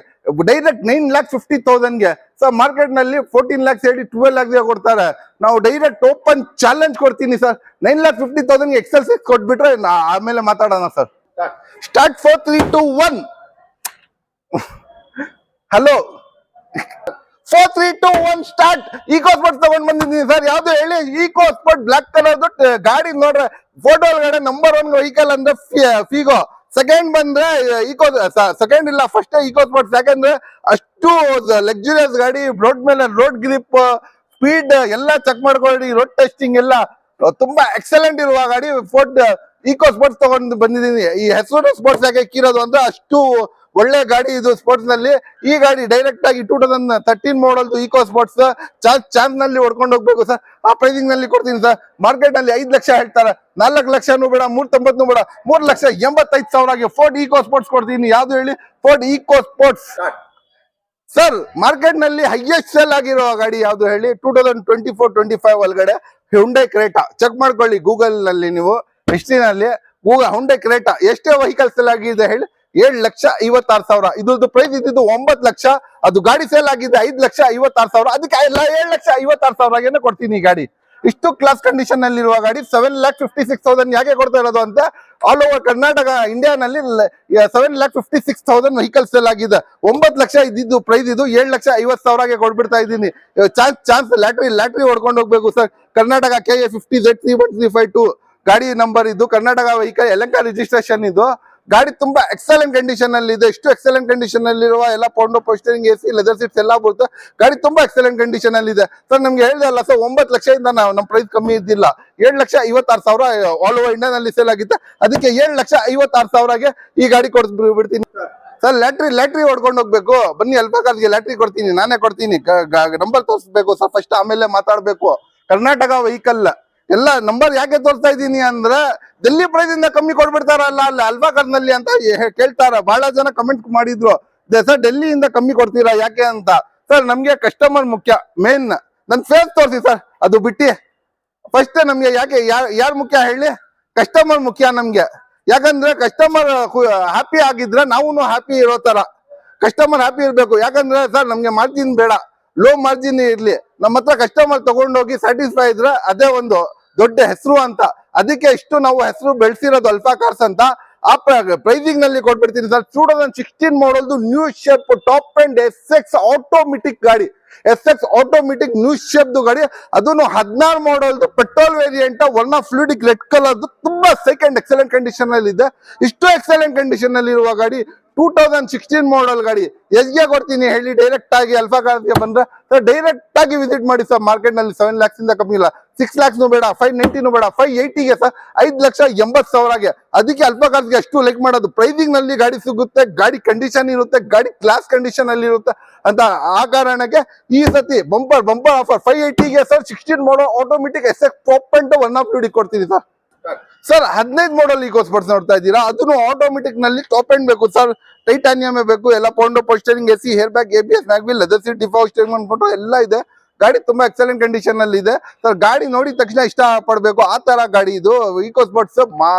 ಡೈರೆಕ್ಟ್ 9,50,000ಗೆ ಸರ್. ಮಾರ್ಕೆಟ್ ನಲ್ಲಿ 14 lakhs ಹೇಳಿ 12 lakhs ಕೊಡ್ತಾರೆ. ನಾವು ಡೈರೆಕ್ಟ್ ಓಪನ್ ಚಾಲೆಂಜ್ ಕೊಡ್ತೀನಿ ಸರ್. 9,50,000ಗೆ XL6 ಕೊಟ್ಬಿಟ್ರೆ ಆಮೇಲೆ ಮಾತಾಡೋಣ sir. Start 4, 3, 2, 1. Hello, 4, 3, 2, 1 start. EcoSport ತಗೊಂಡ್ ಬಂದಿದ್ದೀನಿ ಸರ್. ಯಾವ್ದು ಹೇಳಿ, ಈಕೋ ಸ್ಪೋರ್ಟ್ ಬ್ಲಾಕ್ ಕಲರ್ ಗಾಡಿ ನೋಡ್ರೆ ಫೋಟೋ ಒಳಗಡೆ ನಂಬರ್ 1 ವೆಹಿಕಲ್ ಅಂದ್ರೆ ಫಿಗೋ. ಸೆಕೆಂಡ್ ಬಂದ್ರೆ ಈಕೋ, ಸೆಕೆಂಡ್ ಇಲ್ಲ ಫಸ್ಟ್ ಈಕೋ ಸ್ಪೋರ್ಟ್. ಸೆಕೆಂಡ್ ಅಷ್ಟು ಲಕ್ಸುರಿಯಸ್ ಗಾಡಿ, ರೋಡ್ ಮೇಲೆ ರೋಡ್ ಗ್ರಿಪ್, ಸ್ಪೀಡ್ ಎಲ್ಲ ಚೆಕ್ ಮಾಡ್ಕೊಳ್ಳಿ, ರೋಡ್ ಟೆಸ್ಟಿಂಗ್ ಎಲ್ಲ ತುಂಬಾ ಎಕ್ಸಲೆಂಟ್ ಇರುವ ಗಾಡಿ ಫೋರ್ಡ್ ಈಕೋ ಸ್ಪೋರ್ಟ್ಸ್ ತಗೊಂಡು ಬಂದಿದ್ದೀನಿ. ಈ ಹೆಸರು ಸ್ಪೋರ್ಟ್ಸ್ ಯಾಕೆ ಇಕ್ಕಿರೋದು ಅಂದ್ರೆ ಅಷ್ಟು ಒಳ್ಳೆ ಗಾಡಿ ಇದು ಸ್ಪೋರ್ಟ್ಸ್ ನಲ್ಲಿ. ಈ ಗಾಡಿ ಡೈರೆಕ್ಟ್ ಆಗಿ 2013 ಮಾಡಲ್ ಈಕೋ ಸ್ಪೋರ್ಟ್ಸ್ ಚಾನ್ಸ್ ನಲ್ಲಿ ಹೊಡ್ಕೊಂಡು ಹೋಗ್ಬೇಕು ಸರ್. ಆ ಪ್ರೈಸಿಂಗ್ ನಲ್ಲಿ ಕೊಡ್ತೀನಿ ಸರ್. ಮಾರ್ಕೆಟ್ ನಲ್ಲಿ 5 ಲಕ್ಷ ಹೇಳ್ತಾರೆ, 4 ಲಕ್ಷನೂ ಬೇಡ, 3.90 ಬೇಡ, 3,85,000ಗೆ ಫೋರ್ಡ್ ಈಕೋ ಸ್ಪೋರ್ಟ್ಸ್ ಕೊಡ್ತೀನಿ. ಯಾವ್ದು ಹೇಳಿ, Ford EcoSports sir. Market ನಲ್ಲಿ ಹೈಯೆಸ್ಟ್ ಸೇಲ್ ಆಗಿರೋ ಗಾಡಿ ಯಾವ್ದು ಹೇಳಿ, 2024-25 ಒಳಗಡೆ ಹುಂಡೈ ಕ್ರೇಟಾ. ಚೆಕ್ ಮಾಡ್ಕೊಳ್ಳಿ ಗೂಗಲ್ ನಲ್ಲಿ, ನೀವು ಹಿಸ್ಟ್ರಿನಲ್ಲಿ ಹುಂಡೈ ಕ್ರೇಟಾ ಎಷ್ಟೇ ವೆಹಿಕಲ್ ಸೇಲ್ ಆಗಿದೆ ಹೇಳಿ, 7,56,000. ಇದ್ರದ್ದು ಪ್ರೈಸ್ ಇದ್ದಿದ್ದು 9 ಲಕ್ಷ. ಅದು ಗಾಡಿ ಸೇಲ್ ಆಗಿದೆ 5,56,000. ಅದಕ್ಕೆ 7,56,000ಗೆ ಕೊಡ್ತೀನಿ ಈ ಗಾಡಿ. ಇಷ್ಟು ಕ್ಲಾಸ್ ಕಂಡೀಷನ್ ನಲ್ಲಿ ಇರುವ ಗಾಡಿ 7,56,000 ಯಾಕೆ ಕೊಡ್ತಾ ಇರೋದು ಅಂತ, ಆಲ್ ಓವರ್ ಕರ್ನಾಟಕ ಇಂಡಿಯಾನಲ್ಲಿ 7,56,000 ವೆಹಿಕಲ್ ಸೇಲ್ ಆಗಿದೆ. 9 ಲಕ್ಷ ಇದ್ದಿದ್ದು ಪ್ರೈಸ್, ಇದು 7,50,000ಗೆ ಕೊಡ್ಬಿಡ್ತಾ ಇದ್ದೀನಿ. ಚಾನ್ಸ್ ಲ್ಯಾಟ್ರಿ ಹೊಡ್ಕೊಂಡು ಹೋಗ್ಬೇಕು ಸರ್. ಕರ್ನಾಟಕ KA 50Z31352 ಗಾಡಿ ನಂಬರ್ ಇದು. ಕರ್ನಾಟಕ ವೆಹಿಕಲ್ ಯಲಹಂಕ ರಿಜಿಸ್ಟ್ರೇಷನ್ ಇದು. ಗಾಡಿ ತುಂಬಾ ಎಕ್ಸಲೆಂಟ್ ಕಂಡೀಷನ್ ಅಲ್ಲಿ ಇದೆ. ಇಷ್ಟು ಎಕ್ಸಲೆಂಟ್ ಕಂಡೀಷನ್ ಅಲ್ಲಿ ಇರುವ ಎಲ್ಲ ಪೌಂಡೋ ಪೋಸ್ಟರಿಂಗ್, AC, ಲೆದರ್ ಸೀಟ್ಸ್ ಎಲ್ಲ ಬರುತ್ತೆ. ಗಾಡಿ ತುಂಬಾ ಎಕ್ಸಲೆಂಟ್ ಕಂಡೀಷನ್ ಅಲ್ಲಿ ಇದೆ ಸರ್. ನಮ್ಗೆ ಹೇಳಿದೆ ಅಲ್ಲ ಸರ್, 9 ಲಕ್ಷದಿಂದ ನಮ್ಮ ಪ್ರೈಸ್ ಕಮ್ಮಿ ಇದ್ದಿಲ್ಲ. 7,56,000 ಆಲ್ ಓವರ್ ಇಂಡಿಯಾ ನಲ್ಲಿ ಸೇಲ್ ಆಗಿದೆ. ಅದಕ್ಕೆ 7,56,000ಗೆ ಈ ಗಾಡಿ ಕೊಡ್ಬಿಡ್ತೀನಿ ಸರ್. ಲ್ಯಾಟ್ರಿ ಹೊಡ್ಕೊಂಡು ಹೋಗ್ಬೇಕು, ಬನ್ನಿ ಅಲ್ಫಾ ಕಾರ್ಸ್ಗೆ ಲ್ಯಾಟ್ರಿ ಕೊಡ್ತೀನಿ, ನಾನೇ ಕೊಡ್ತೀನಿ. ನಂಬರ್ ತೋರಿಸ್ಬೇಕು ಸರ್ ಫಸ್ಟ್, ಆಮೇಲೆ ಮಾತಾಡ್ಬೇಕು. ಕರ್ನಾಟಕ ವೆಹಿಕಲ್ ಎಲ್ಲ ನಂಬರ್ ಯಾಕೆ ತೋರಿಸ್ತಾ ಇದ್ದೀನಿ ಅಂದ್ರೆ, ಡೆಲ್ಲಿ ಪ್ರೈಸ್ ಇಂದ ಕಮ್ಮಿ ಕೊಡ್ಬಿಡ್ತಾರಲ್ಲ ಅಲ್ಲಿ ಅಲ್ಫಾ ಕಾರ್ಸ್ ನಲ್ಲಿ ಅಂತ ಕೇಳ್ತಾರ. ಬಹಳ ಜನ ಕಮೆಂಟ್ ಮಾಡಿದ್ರು, ಸರ್ ಡೆಲ್ಲಿಯಿಂದ ಕಮ್ಮಿ ಕೊಡ್ತೀರಾ ಯಾಕೆ ಅಂತ. ಸರ್ ನಮ್ಗೆ ಕಸ್ಟಮರ್ ಮುಖ್ಯ, ಮೇನ್ ನನ್ ಫೇಸ್ ತೋರಿಸಿ ಸರ್, ಅದು ಬಿಟ್ಟಿ ಫಸ್ಟ್ ನಮ್ಗೆ ಯಾಕೆ ಯಾರು ಮುಖ್ಯ ಹೇಳಿ? ಕಸ್ಟಮರ್ ಮುಖ್ಯ ನಮ್ಗೆ. ಯಾಕಂದ್ರೆ ಕಸ್ಟಮರ್ ಹ್ಯಾಪಿ ಆಗಿದ್ರೆ ನಾವು ಹ್ಯಾಪಿ ಇರೋ ತರ ಕಸ್ಟಮರ್ ಹ್ಯಾಪಿ ಇರ್ಬೇಕು. ಯಾಕಂದ್ರೆ ಸರ್ ನಮ್ಗೆ ಮಾರ್ಜಿನ್ ಬೇಡ, ಲೋ ಮಾರ್ಜಿನ್ ಇರ್ಲಿ. ನಮ್ಮ ಹತ್ರ ಕಸ್ಟಮರ್ ತಗೊಂಡೋಗಿ ಸ್ಯಾಟಿಸ್ಫೈ ಇದ್ರೆ ಅದೇ ಒಂದು ದೊಡ್ಡ ಹೆಸರು ಅಂತ. ಅದಕ್ಕೆ ಇಷ್ಟು ನಾವು ಹೆಸರು ಬೆಳೆಸಿರೋದು ಅಲ್ಫಾ ಕಾರ್ಸ್ ಅಂತ. ಆ ಪ್ರೈಸಿಂಗ್ ನಲ್ಲಿ ಕೊಟ್ಬಿಡ್ತೀನಿ ಸರ್. 2016 ಮಾಡಲ್ದು new shape top end SX automatic ಗಾಡಿ, SX ಆಟೋಮೆಟಿಕ್ ನ್ಯೂ ಶೇಪ್ ಗಾಡಿ, ಅದನ್ನು 16 ಮಾಡಲ್ದು petrol variant, one of fluidic red colour, ತುಂಬಾ ಸೆಕೆಂಡ್ ಎಕ್ಸಲೆಂಟ್ ಕಂಡೀಷನ್ ಅಲ್ಲಿ ಇದೆ. ಇಷ್ಟು ಎಕ್ಸಲೆಂಟ್ ಕಂಡೀಷನ್ ಅಲ್ಲಿ ಇರುವ ಗಾಡಿ 2016 ಮಾಡಲ್ ಗಾಡಿ ಎಷ್ಗೆ ಕೊಡ್ತೀನಿ ಹೇಳಿ? ಡೈರೆಕ್ಟ್ ಆಗಿ ಅಲ್ಫಾ ಕಾರ್ಸ್ಗೆ ಬಂದ್ರೆ ಸರ್ ಡೈರೆಕ್ಟ್ ಆಗಿ ವಿಸಿಟ್ ಮಾಡಿ ಸರ್. ಮಾರ್ಕೆಟ್ ನಲ್ಲಿ 7 lakhs ಇಂದ ಕಮ್ಮಿ ಇಲ್ಲ, 6 lakhs ಬೇಡ, 590 ಬೇಡ, 580ಗೆ ಸರ್, 5,80,000ಗೆ. ಅದಕ್ಕೆ ಅಲ್ಫಾ ಕಾರ್ಸ್ಗೆ ಅಷ್ಟು ಲೈಕ್ ಮಾಡೋದು. ಪ್ರೈಸಿಂಗ್ ನಲ್ಲಿ ಗಾಡಿ ಸಿಗುತ್ತೆ, ಗಾಡಿ ಕಂಡೀಷನ್ ಇರುತ್ತೆ, ಗಾಡಿ ಕ್ಲಾಸ್ ಕಂಡೀಷನ್ ಅಲ್ಲಿ ಇರುತ್ತೆ ಅಂತ. ಆ ಕಾರಣಕ್ಕೆ ಈ ಸತಿ ಬಂಪರ್ ಆಫರ್ 580ಗೆ sir 16 model automatic SX top end one of fluidic ಕೊಡ್ತೀನಿ sir. Sir 15 model Eco Sports ನೋಡ್ತಾ ಇದ್ದೀರಾ, ಅದನ್ನು ಆಟೋಮೆಟಿಕ್ ನಲ್ಲಿ ಟಾಪ್ ಎಂಡ್ ಬೇಕು ಸರ್. ಟೈಟಾನಿಯಮ್ ಬೇಕು, ಎಲ್ಲ ಪೌಂಡೋ power steering, AC, air bag, ABS, mag wheel, leather seat, defog steering ಅನ್ಕೊಂಡು ಎಲ್ಲ ಇದೆ. ಗಾಡಿ ತುಂಬಾ ಎಕ್ಸಲೆಂಟ್ ಕಂಡೀಷನ್ ಅಲ್ಲಿ ಇದೆ ಸರ್. ಗಾಡಿ ನೋಡಿದ ತಕ್ಷಣ ಇಷ್ಟ ಪಡ್ಬೇಕು ಆ ತರ ಗಾಡಿ ಇದು. ಈಕೋ ಸ್ಪೋರ್ಟ್ಸ್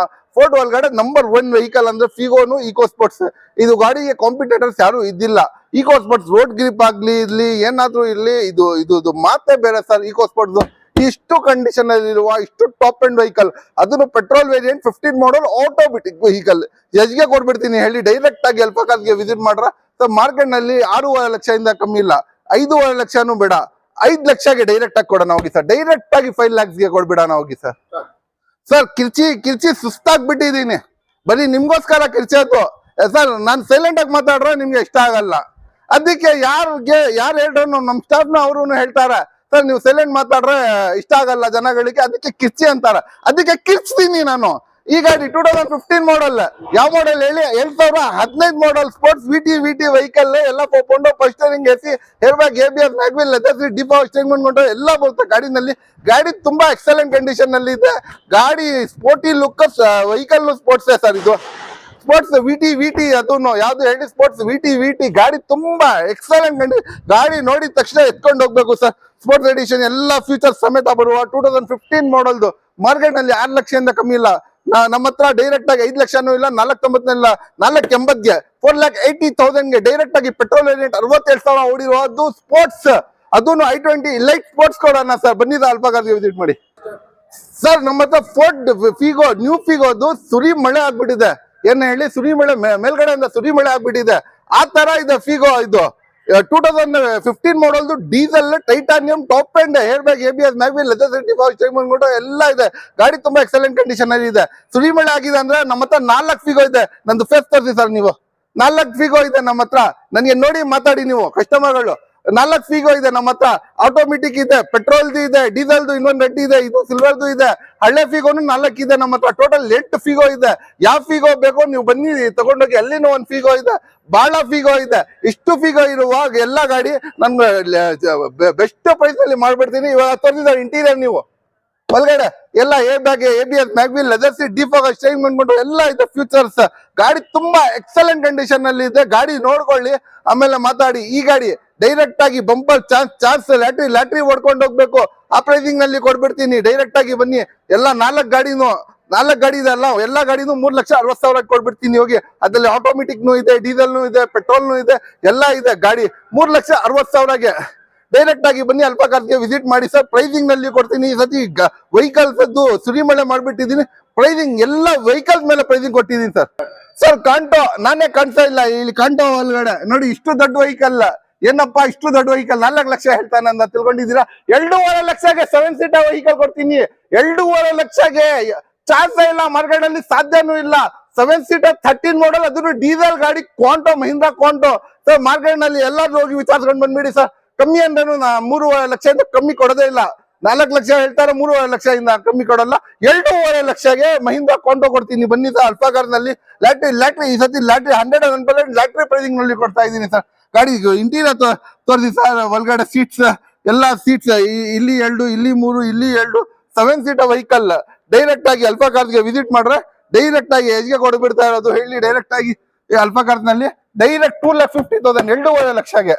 ಫೋರ್ಡ್ ಒಳಗಡೆ ನಂಬರ್ 1 ವೆಹಿಕಲ್ ಅಂದ್ರೆ ಫಿಗೋನು ಈಕೋ ಸ್ಪೋರ್ಟ್ಸ್. ಇದು ಗಾಡಿಗೆ ಕಾಂಪಿಟೇಟರ್ಸ್ ಯಾರು ಇದ್ದಿಲ್ಲ. ಈಕೋ ಸ್ಪೋರ್ಟ್ಸ್ ರೋಡ್ ಗ್ರಿಪ್ ಆಗ್ಲಿ ಇರ್ಲಿ ಏನಾದ್ರೂ ಇರ್ಲಿ, ಇದು ಮಾತೇ ಬೇರೆ ಸರ್. ಈಕೋ ಸ್ಪೋರ್ಟ್ಸ್ ಇಷ್ಟು ಕಂಡೀಷನ್ ಅಲ್ಲಿ ಇರುವ ಇಷ್ಟು ಟಾಪ್ ಅಂಡ್ ವೆಹಿಕಲ್, ಅದನ್ನು ಪೆಟ್ರೋಲ್ ವೇರಿಯಂಟ್ 15 ಮಾಡಲ್ ಆಟೋಮೆಟಿಕ್ ವೆಹಿಕಲ್ ಎಷ್ಗೆ ಕೊಡ್ಬಿಡ್ತೀನಿ ಹೇಳಿ? ಡೈರೆಕ್ಟ್ ಆಗಿ ಅಲ್ಫಾ ಕಾರ್ಸ್ಗೆ ವಿಸಿಟ್ ಮಾಡ್ರ ಸರ್. ಮಾರ್ಕೆಟ್ ನಲ್ಲಿ 6.5 ಲಕ್ಷದಿಂದ ಕಮ್ಮಿ ಇಲ್ಲ, 5.5 ಲಕ್ಷನೂ ಬೇಡ, 5 ಲಕ್ಷಗೆ ಡೈರೆಕ್ಟ್ ಆಗಿ ಕೊಡೋಣ ಹೋಗಿ ಸರ್. ಡೈರೆಕ್ಟ್ ಆಗಿ 5 lakhsಗೆ ಕೊಡ್ಬಿಡೋಣ ಹೋಗಿ ಸರ್. ಸರ್ ಕಿರ್ಚಿ ಸುಸ್ತಾಗ್ಬಿಟ್ಟಿದೀನಿ, ಬರೀ ನಿಮ್ಗೋಸ್ಕರ ಕಿರ್ಚಾಯ್ತು ಸರ್. ನಾನು ಸೈಲೆಂಟ್ ಆಗಿ ಮಾತಾಡ್ರೆ ನಿಮ್ಗೆ ಇಷ್ಟ ಆಗಲ್ಲ. ಅದಕ್ಕೆ ಯಾರು ಹೇಳ್ರು ನಮ್ ಸ್ಟಾಫ್ ನ ಅವರು ಹೇಳ್ತಾರೆ ಸರ್, ನೀವು ಸೈಲೆಂಟ್ ಮಾತಾಡ್ರೆ ಇಷ್ಟ ಆಗಲ್ಲ ಜನಗಳಿಗೆ, ಅದಕ್ಕೆ ಕಿರ್ಚಿ ಅಂತಾರ. ಅದಕ್ಕೆ ಕಿರ್ಚ್ತೀನಿ ನಾನು. ಈ ಗಾಡಿ 2015 ಮಾಡಲ್, ಯಾವ ಮಾಡಲ್ ಹೇಳಿ? 2015 ಮಾಡಲ್ ಸ್ಪೋರ್ಟ್ಸ್ VT ವೆಹಿಕಲ್, ಎಲ್ಲ ಪೌಂಡೋ power steering, AC, air bag, ABS, mag wheel, leather seat, defog steering ಅನ್ಕೊಂಡು ಎಲ್ಲ ಬರುತ್ತೆ ಗಾಡಿನಲ್ಲಿ. ಗಾಡಿ ತುಂಬಾ ಎಕ್ಸಲೆಂಟ್ ಕಂಡೀಷನ್ ನಲ್ಲಿ ಇದೆ. ಗಾಡಿ sporty look vehicle sports sir. ಇದು ಸ್ಪೋರ್ಟ್ಸ್ VT ಅದನ್ನು ಯಾವ್ದು ಹೇಳಿ? ಸ್ಪೋರ್ಟ್ಸ್ VT ಗಾಡಿ ತುಂಬಾ ಎಕ್ಸಲೆಂಟ್ ಕಂಡೀಷನ್. ಗಾಡಿ ನೋಡಿದ ತಕ್ಷಣ ಎತ್ಕೊಂಡು ಹೋಗ್ಬೇಕು ಸರ್. ಸ್ಪೋರ್ಟ್ಸ್ ಎಡಿಷನ್ ಎಲ್ಲ ಫೀಚರ್ಸ್ ಸಮೇತ ಬರುವ 2015 ಮಾಡಲ್ದು. ಮಾರ್ಕೆಟ್ ನಲ್ಲಿ 6 ಲಕ್ಷದಿಂದ ಕಮ್ಮಿ ಇಲ್ಲ. ನಮ್ಮ ಹತ್ರ ಡೈರೆಕ್ಟ್ ಆಗಿ 5 ಲಕ್ಷನೂ ಇಲ್ಲ, 490 ಇಲ್ಲ, 480ಗೆ 4,80,000ಗೆ ಡೈರೆಕ್ಟ್ ಆಗಿ ಪೆಟ್ರೋಲ್ ವೇರಿಯಂಟ್ 67,000 ಓಡಿರೋದು ಸ್ಪೋರ್ಟ್ಸ್, ಅದನ್ನು I20 ಲೈಟ್ ಸ್ಪೋರ್ಟ್ಸ್ ಕೊಡೋಣ ಸರ್. ಬನ್ನಿ ಸರ್, ಅಲ್ಫಾ ಕಾರ್ಸ್ಗೆ ವಿಸಿಟ್ ಮಾಡಿ ಸರ್. ನಮ್ಮ ಹತ್ರ ಫೋರ್ಡ್ ಫಿಗೋ, ನ್ಯೂ ಫಿಗೋದು ಸುರಿ ಮಳೆ ಆಗ್ಬಿಟ್ಟಿದೆ. ಏನ್ ಹೇಳಿ? ಸುರಿ ಮಳೆ, ಮೇಲ್ಗಡೆಯಿಂದ ಸುರಿ ಮಳೆ ಆಗ್ಬಿಟ್ಟಿದೆ. ಆ ತರ ಇದೆ ಫಿಗೋ. ಇದು 2015 ಮಾಡಲ್ದು diesel titanium top end, air bag, ABS, mag wheel, leather seat, defog steering ಅನ್ಕೊಂಡು ಎಲ್ಲ ಇದೆ. ಗಾಡಿ ತುಂಬಾ ಎಕ್ಸಲೆಂಟ್ ಕಂಡೀಷನ್ ಅಲ್ಲಿ ಇದೆ. ಸುರಿ ಮಳೆ ಆಗಿದೆ ಅಂದ್ರೆ ನಮ್ಮ ಹತ್ರ 4 ಫಿಗೋ ಇದೆ. ನಂದು ಫೇಸ್ ತೋರಿಸಿ ಸರ್ ನೀವು. 4 ಫಿಗೋ ಇದೆ ನಮ್ಮ ಹತ್ರ. ನನಗೆ ನೋಡಿ ಮಾತಾಡಿ ನೀವು ಕಸ್ಟಮರ್ಗಳು. 4 ಫಿಗೋ ಇದೆ ನಮ್ಮ ಹತ್ರ. ಆಟೋಮೆಟಿಕ್ ಇದೆ, ಪೆಟ್ರೋಲ್ದು ಇದೆ, ಡೀಸೆಲ್ದು ಇನ್ನೊಂದು ರೆಡ್ ಇದೆ, ಇದು ಸಿಲ್ವರ್ದು ಇದೆ. ಹಳೆ ಫಿಗೋನು 4 ಇದೆ ನಮ್ಮ ಹತ್ರ. ಟೋಟಲ್ 8 ಫಿಗೋ ಇದೆ. ಯಾವ ಫಿಗೋ ಬೇಕೋ ನೀವು ಬನ್ನಿ ತಗೊಂಡೋಗಿ. ಅಲ್ಲಿನೂ 1 ಫಿಗೋ ಇದೆ, ಬಹಳ ಫಿಗೋ ಇದೆ. ಇಷ್ಟು ಫಿಗೋ ಇರುವಾಗ ಎಲ್ಲ ಗಾಡಿ ನನ್ಗೆ ಬೆಸ್ಟ್ ಪ್ರೈಸ್ ಅಲ್ಲಿ ಮಾಡ್ಬಿಡ್ತೀನಿ. ಇವಾಗ ತೋರಿಸಿದ ಇಂಟೀರಿಯರ್ ನೀವು ಒಳಗಡೆ ಎಲ್ಲ air bag, ABS, mag wheel, leather seat, defog steering ಅನ್ಕೊಂಡು ಎಲ್ಲ ಇದೆ ಫ್ಯೂಚರ್ಸ್. ಗಾಡಿ ತುಂಬಾ ಎಕ್ಸಲೆಂಟ್ ಕಂಡೀಷನ್ ಅಲ್ಲಿ ಇದೆ. ಗಾಡಿ ನೋಡ್ಕೊಳ್ಳಿ, ಆಮೇಲೆ ಮಾತಾಡಿ. ಈ ಗಾಡಿ ಡೈರೆಕ್ಟ್ ಆಗಿ ಬಂಪರ್ ಚಾನ್ಸ್ ಲ್ಯಾಟ್ರಿ ಓಡ್ಕೊಂಡು ಹೋಗ್ಬೇಕು. ಆ ಪ್ರೈಸಿಂಗ್ ನಲ್ಲಿ ಕೊಡ್ಬಿಡ್ತೀನಿ. ಡೈರೆಕ್ಟ್ ಆಗಿ ಬನ್ನಿ. ಎಲ್ಲ 4 ಗಾಡಿ ಇದೆ ಅಲ್ಲ, ಎಲ್ಲ ಗಾಡಿನೂ 3,60,000 ಕೊಡ್ಬಿಡ್ತೀನಿ ಹೋಗಿ. ಅದ್ರಲ್ಲಿ ಆಟೋಮೆಟಿಕ್ನು ಇದೆ, ಡೀಸೆಲ್ನು ಇದೆ, ಪೆಟ್ರೋಲ್ನು ಇದೆ, ಎಲ್ಲ ಇದೆ. ಗಾಡಿ 3,60,000ಗೆ ಡೈರೆಕ್ಟ್ ಆಗಿ ಬನ್ನಿ, ಅಲ್ಫಾ ಕಾರ್ಸ್ಗೆ ವಿಸಿಟ್ ಮಾಡಿ ಸರ್. ಪ್ರೈಸಿಂಗ್ ನಲ್ಲಿ ಕೊಡ್ತೀನಿ. ಈ ಸತಿ ವೆಹಿಕಲ್ಸ್ ಅದು ಸುರಿಮಳೆ ಮಾಡ್ಬಿಟ್ಟಿದೀನಿ. ಪ್ರೈಸಿಂಗ್ ಎಲ್ಲ ವೆಹಿಕಲ್ಸ್ ಮೇಲೆ ಪ್ರೈಸಿಂಗ್ ಕೊಟ್ಟಿದ್ದೀನಿ ಸರ್. ಸರ್ ಕಾಂಟೋ ನಾನೇ ಕಾಣ್ತಾ ಇಲ್ಲ ಇಲ್ಲಿ. ಕಾಂಟೋ ಒಳಗಡೆ ನೋಡಿ, ಇಷ್ಟು ದೊಡ್ಡ ವೆಹಿಕಲ್. ಏನಪ್ಪಾ ಇಷ್ಟು ದೊಡ್ಡ ವೆಹಿಕಲ್ 4 ಲಕ್ಷ ಹೇಳ್ತಾನೆ ಅಂತ ತಿಳ್ಕೊಂಡಿದ್ದೀರಾ? 2.5 ಲಕ್ಷಗೆ 7 ಸೀಟರ್ ವೆಹಿಕಲ್ ಕೊಡ್ತೀನಿ. 2.5 ಲಕ್ಷಗೆ ಚಾನ್ಸ್ ಇಲ್ಲ, ಮಾರ್ಕೆಟ್ ಅಲ್ಲಿ ಸಾಧ್ಯನೂ ಇಲ್ಲ. 7 ಸೀಟರ್ 13 ಮಾಡಲ್, ಅದನ್ನು ಡೀಸೆಲ್ ಗಾಡಿ, ಕ್ವಾಂಟೋ, ಮಹೀಂದ್ರಾ ಕ್ವಾಂಟೋ ಸರ್. ಮಾರ್ಕೆಟ್ ನಲ್ಲಿ ಎಲ್ಲರೂ ಹೋಗಿ ವಿಚಾರಿಸ್ಕೊಂಡು ಬಂದ್ಬಿಡಿ ಸರ್. ಕಮ್ಮಿ ಅಂದ್ರೂ 3.5 ಲಕ್ಷದಿಂದ ಕಮ್ಮಿ ಕೊಡೋದೇ ಇಲ್ಲ. 4 ಲಕ್ಷ ಹೇಳ್ತಾರೆ, 3.5 ಲಕ್ಷದಿಂದ ಕಮ್ಮಿ ಕೊಡಲ್ಲ. 2.5 ಲಕ್ಷಗೆ ಮಹೀಂದ್ರಾ ಕ್ವಾಂಟೋ ಕೊಡ್ತೀನಿ. ಬನ್ನಿ ಸರ್, ಅಲ್ಫಾ ಕಾರ್ ನಲ್ಲಿ ಲ್ಯಾಟ್ರಿ ಈ ಸತಿ ಲ್ಯಾಟ್ರಿ 100% ಲ್ಯಾಟ್ರಿ ಪ್ರೈಸಿಂಗ್ ನಲ್ಲಿ ಕೊಡ್ತಾ ಇದ್ದೀನಿ ಸರ್. ಗಾಡಿ ಇಂಟೀರಿಯರ್ ತೋರಿಸಿ ಸರ್. ಒಳಗಡೆ ಸೀಟ್ಸ್ ಎಲ್ಲ ಸೀಟ್ಸ್ ಇಲ್ಲಿ 2, ಇಲ್ಲಿ 3, ಇಲ್ಲಿ 2 7 ಸೀಟರ್ ವೆಹಿಕಲ್. ಡೈರೆಕ್ಟ್ ಆಗಿ ಅಲ್ಫಾ ಕಾರ್ಸ್ಗೆ ವಿಸಿಟ್ ಮಾಡ್ರೆ ಡೈರೆಕ್ಟ್ ಆಗಿ ಎಷ್ಗೆ ಕೊಡ್ಬಿಡ್ತಾ ಇರೋದು ಹೇಳಿ? ಡೈರೆಕ್ಟ್ ಆಗಿ ಅಲ್ಫಾ ಕಾರ್ಸ್ ನಲ್ಲಿ ಡೈರೆಕ್ಟ್ 2,50,000, 2.5 ಲಕ್ಷಗೆ